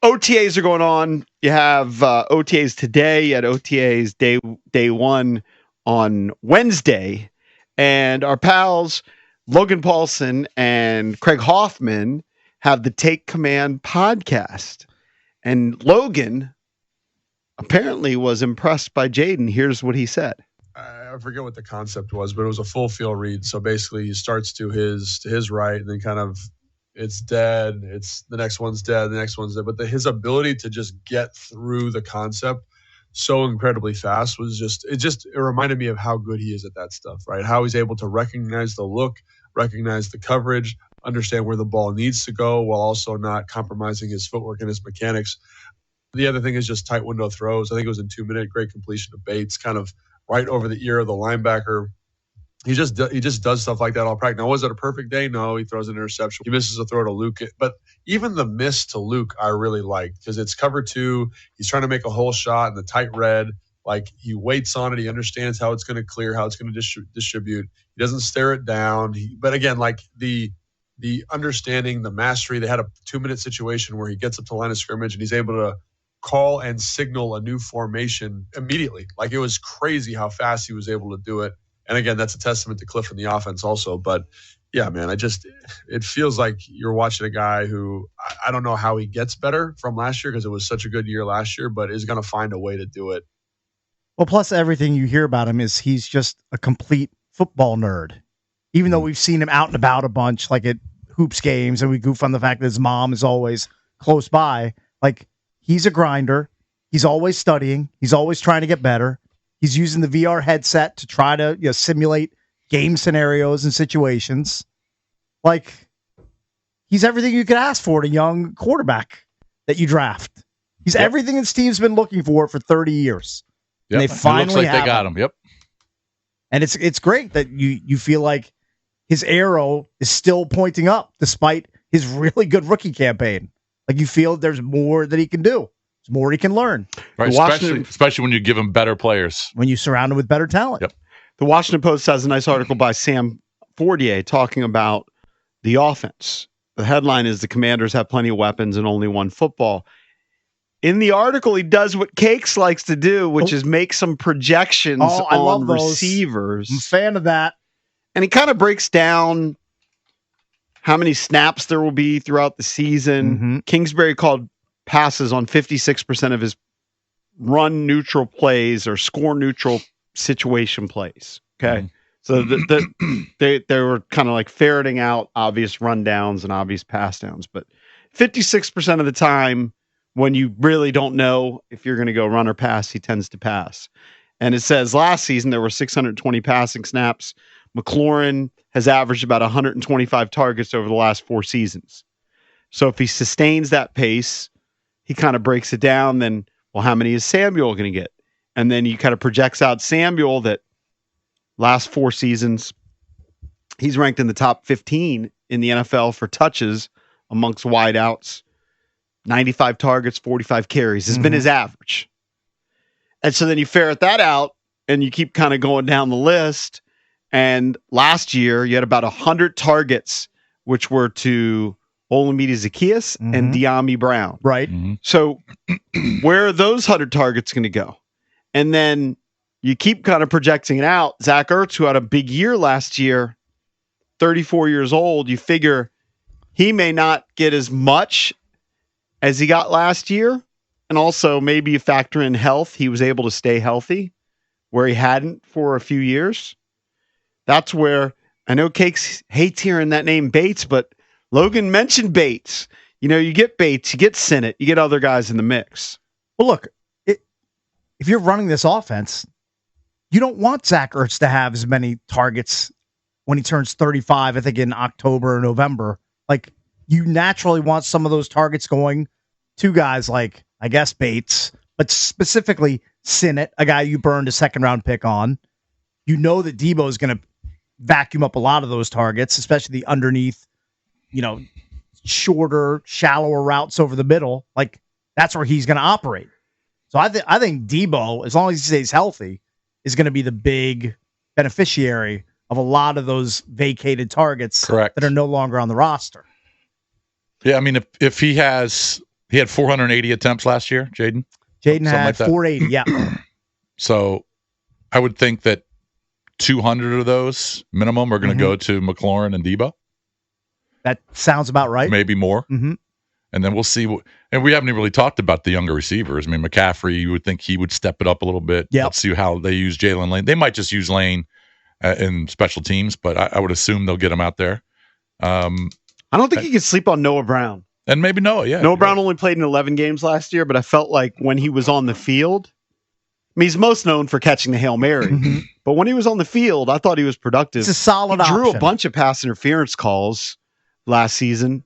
OTAs are going on. You have OTAs today. You had OTAs day one on Wednesday. And our pals, Logan Paulson and Craig Hoffman, have the Take Command podcast. And Logan apparently was impressed by Jayden. Here's what he said. I forget what the concept was, but it was a full field read. So basically he starts to his right and then kind of it's dead. It's the next one's dead. The next one's dead. But his ability to just get through the concept so incredibly fast was it reminded me of how good he is at that stuff, right? How he's able to recognize the look, recognize the coverage, understand where the ball needs to go while also not compromising his footwork and his mechanics. The other thing is just tight window throws. I think it was in 2 minutes, great completion of Bates, kind of right over the ear of the linebacker. He just does stuff like that all practice. Now, was it a perfect day? No, he throws an interception. He misses a throw to Luke. But even the miss to Luke, I really liked because it's cover two. He's trying to make a whole shot in the tight red. Like, he waits on it. He understands how it's going to clear, how it's going to distribute. He doesn't stare it down. But again, like the understanding, the mastery, they had a 2-minute situation where he gets up to the line of scrimmage and he's able to call and signal a new formation immediately. Like, it was crazy how fast he was able to do it. And again, that's a testament to Cliff and the offense also. But yeah, man, it feels like you're watching a guy who I don't know how he gets better from last year because it was such a good year last year, but is going to find a way to do it. Well, plus everything you hear about him is he's just a complete football nerd. Even though we've seen him out and about a bunch, like at hoops games, and we goof on the fact that his mom is always close by. Like, he's a grinder. He's always studying. He's always trying to get better. He's using the VR headset to try to simulate game scenarios and situations. Like, he's everything you could ask for in a young quarterback that you draft. He's everything that Steve's been looking for 30 years. Yep. And they finally they got him. Yep. And it's great that you feel like his arrow is still pointing up despite his really good rookie campaign. Like, you feel there's more that he can do. There's more he can learn. Right, especially when you give him better players. When you surround him with better talent. Yep. The Washington Post has a nice article by Sam Fortier talking about the offense. The headline is, "The Commanders have plenty of weapons and only one football." In the article, he does what Cakes likes to do, which is make some projections on receivers. I'm a fan of that. And he kind of breaks down how many snaps there will be throughout the season. Mm-hmm. Kingsbury called passes on 56% of his run neutral plays or score neutral situation plays. Okay. Mm-hmm. So they were kind of like ferreting out obvious rundowns and obvious pass downs, but 56% of the time when you really don't know if you're going to go run or pass, he tends to pass. And it says last season there were 620 passing snaps. McLaurin has averaged about 125 targets over the last 4 seasons. So if he sustains that pace, he kind of breaks it down. Then, well, how many is Samuel going to get? And then he kind of projects out Samuel that last 4 seasons, he's ranked in the top 15 in the NFL for touches amongst wideouts. 95 targets, 45 carries has been his average. And so then you ferret that out and you keep kind of going down the list. And last year you had about 100 targets, which were to Olamide Zaccheaus and De'Ami Brown. Right. Mm-hmm. So where are those 100 targets going to go? And then you keep kind of projecting it out. Zach Ertz, who had a big year last year, 34 years old, you figure he may not get as much as he got last year. And also maybe you factor in health. He was able to stay healthy where he hadn't for a few years. That's where I know Cakes hates hearing that name Bates, but Logan mentioned Bates. You know, you get Bates, you get Sinnott, you get other guys in the mix. Well, look, if you're running this offense, you don't want Zach Ertz to have as many targets when he turns 35, I think in October or November. Like, you naturally want some of those targets going to guys like, I guess, Bates, but specifically Sinnott, a guy you burned a second-round pick on. You know that Debo is going to vacuum up a lot of those targets, especially the underneath, shorter, shallower routes over the middle. Like, that's where he's going to operate. So I think Debo, as long as he stays healthy, is going to be the big beneficiary of a lot of those vacated targets. Correct. That are no longer on the roster. Yeah, I mean, if he has He had 480 attempts last year, Jayden. Jayden had 480, yeah. So I would think that 200 of those minimum are going to go to McLaurin and Debo. That sounds about right. Maybe more. Mm-hmm. And then we'll see. And we haven't even really talked about the younger receivers. I mean, McCaffrey, you would think he would step it up a little bit. Yep. Let's see how they use Jalen Lane. They might just use Lane in special teams, but I would assume they'll get him out there. I don't think you can sleep on Noah Brown. And maybe Noah, yeah. Noah Brown only played in 11 games last year, but I felt like when he was on the field, I mean, he's most known for catching the Hail Mary. But when he was on the field, I thought he was productive. It's a solid He drew option. a bunch of pass interference calls last season.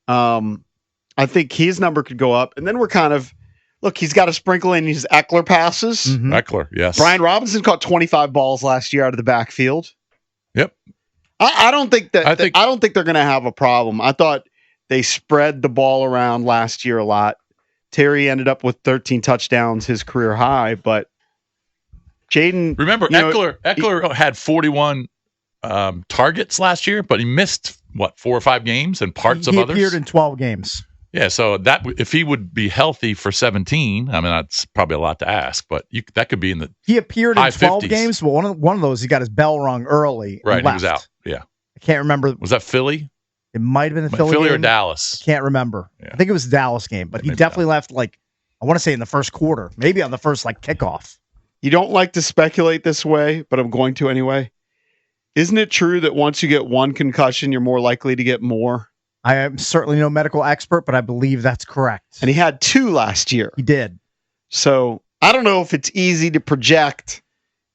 I think his number could go up. And then we're kind of, look, he's got to sprinkle in his Eckler passes. Eckler, yes. Brian Robinson caught 25 balls last year out of the backfield. Yep. I don't think that I don't think they're going to have a problem. I thought they spread the ball around last year a lot. Terry ended up with 13 touchdowns, his career high, but Jayden. Remember, Eckler had 41 targets last year, but he missed 4 or 5 games and parts of others. He appeared in 12 games. Yeah, so that if he would be healthy for 17, I mean that's probably a lot to ask, but that could be in the He appeared in 12 50s. games, but one of those he got his bell rung early. Right, and he left. was out. Yeah, I can't remember. Was that Philly? It might have been the Philly or game. Dallas? Can't remember. Yeah. I think it was the Dallas game, but he definitely left I want to say in the first quarter, maybe on the first kickoff. You don't like to speculate this way, but I'm going to anyway. Isn't it true that once you get one concussion, you're more likely to get more? I am certainly no medical expert, but I believe that's correct. And he had 2 last year. He did. So I don't know if it's easy to project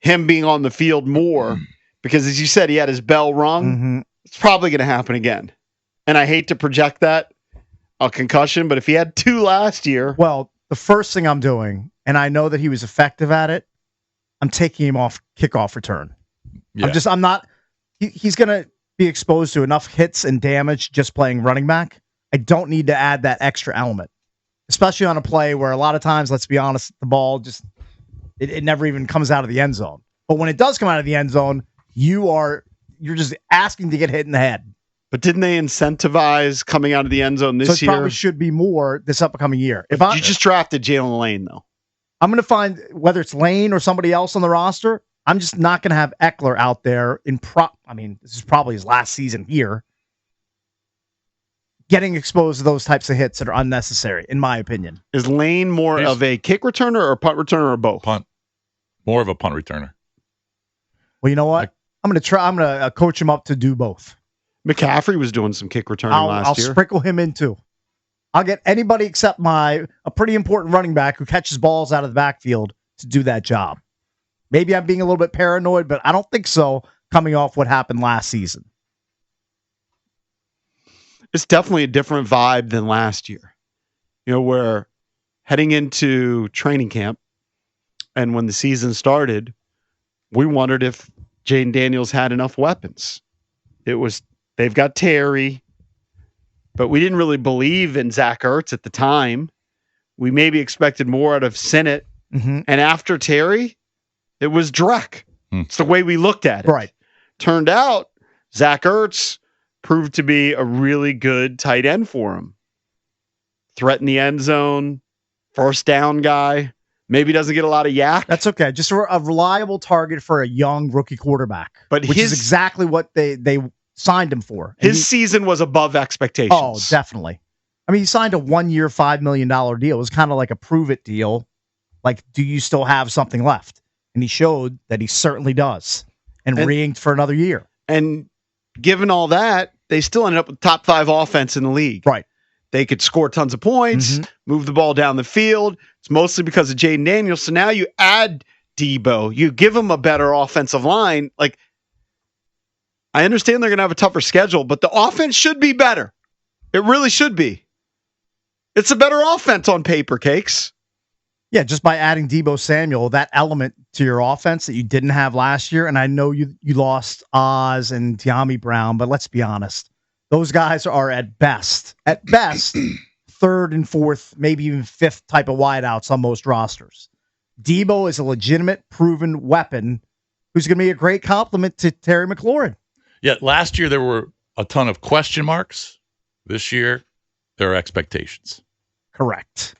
him being on the field more because, as you said, he had his bell rung. It's probably going to happen again. And I hate to project that, a concussion, but if he had 2 last year. Well, the first thing I'm doing, and I know that he was effective at it, I'm taking him off kickoff return. Yeah. I'm not, he's going to be exposed to enough hits and damage just playing running back. I don't need to add that extra element, especially on a play where a lot of times, let's be honest, the ball just, it never even comes out of the end zone. But when it does come out of the end zone, you're just asking to get hit in the head. But didn't they incentivize coming out of the end zone this year? Probably should be more this upcoming year. You just drafted Jalen Lane, though. I'm going to find, whether it's Lane or somebody else on the roster, I'm just not going to have Eckler out there this is probably his last season here, getting exposed to those types of hits that are unnecessary, in my opinion. Is Lane more of a kick returner or punt returner or both? Punt. More of a punt returner. Well, you know what? I'm going to coach him up to do both. McCaffrey was doing some kick returning last year. I'll sprinkle him in too. I'll get anybody except a pretty important running back who catches balls out of the backfield to do that job. Maybe I'm being a little bit paranoid, but I don't think so, coming off what happened last season. It's definitely a different vibe than last year. We're heading into training camp, and when the season started, we wondered if Jaden Daniels had enough weapons. They've got Terry, but we didn't really believe in Zach Ertz at the time. We maybe expected more out of Sinnott. And after Terry, it was Drek. It's the way we looked at it. Right. Turned out, Zach Ertz proved to be a really good tight end for him. Threat in the end zone, first down guy. Maybe doesn't get a lot of yak. That's okay. Just a reliable target for a young rookie quarterback. Which is exactly what they signed him for. His season was above expectations. Oh, definitely. I mean, he signed a 1-year, $5 million deal. It was kind of like a prove-it deal. Like, do you still have something left? And he showed that he certainly does. And re-inked for another year. And given all that, they still ended up with top 5 offense in the league. Right. They could score tons of points, move the ball down the field. It's mostly because of Jayden Daniels. So now you add Debo. You give him a better offensive line. I understand they're going to have a tougher schedule, but the offense should be better. It really should be. It's a better offense on paper, Cakes. Yeah, just by adding Debo Samuel, that element to your offense that you didn't have last year. And I know you lost Oz and Tiami Brown, but let's be honest. Those guys are at best, third and fourth, maybe even fifth type of wideouts on most rosters. Debo is a legitimate, proven weapon who's going to be a great compliment to Terry McLaurin. Yeah, last year there were a ton of question marks. This year, there are expectations. Correct.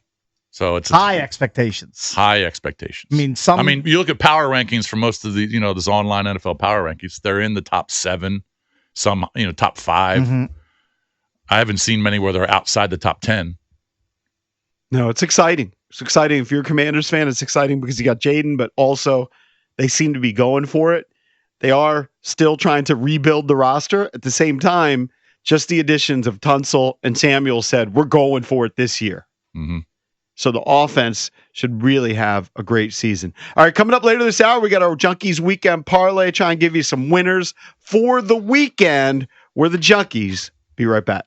So it's High expectations. High expectations. I mean, you look at power rankings for most of the, this online NFL power rankings. They're in the top 7, some, top 5. Mm-hmm. I haven't seen many where they're outside the top 10. No, it's exciting. It's exciting. If you're a Commanders fan, it's exciting because you got Jayden, but also they seem to be going for it. They are still trying to rebuild the roster. At the same time, just the additions of Tunsil and Samuel said, we're going for it this year. Mm-hmm. So the offense should really have a great season. All right, coming up later this hour, we got our Junkies Weekend Parlay. Try and give you some winners for the weekend. We're the Junkies. Be right back.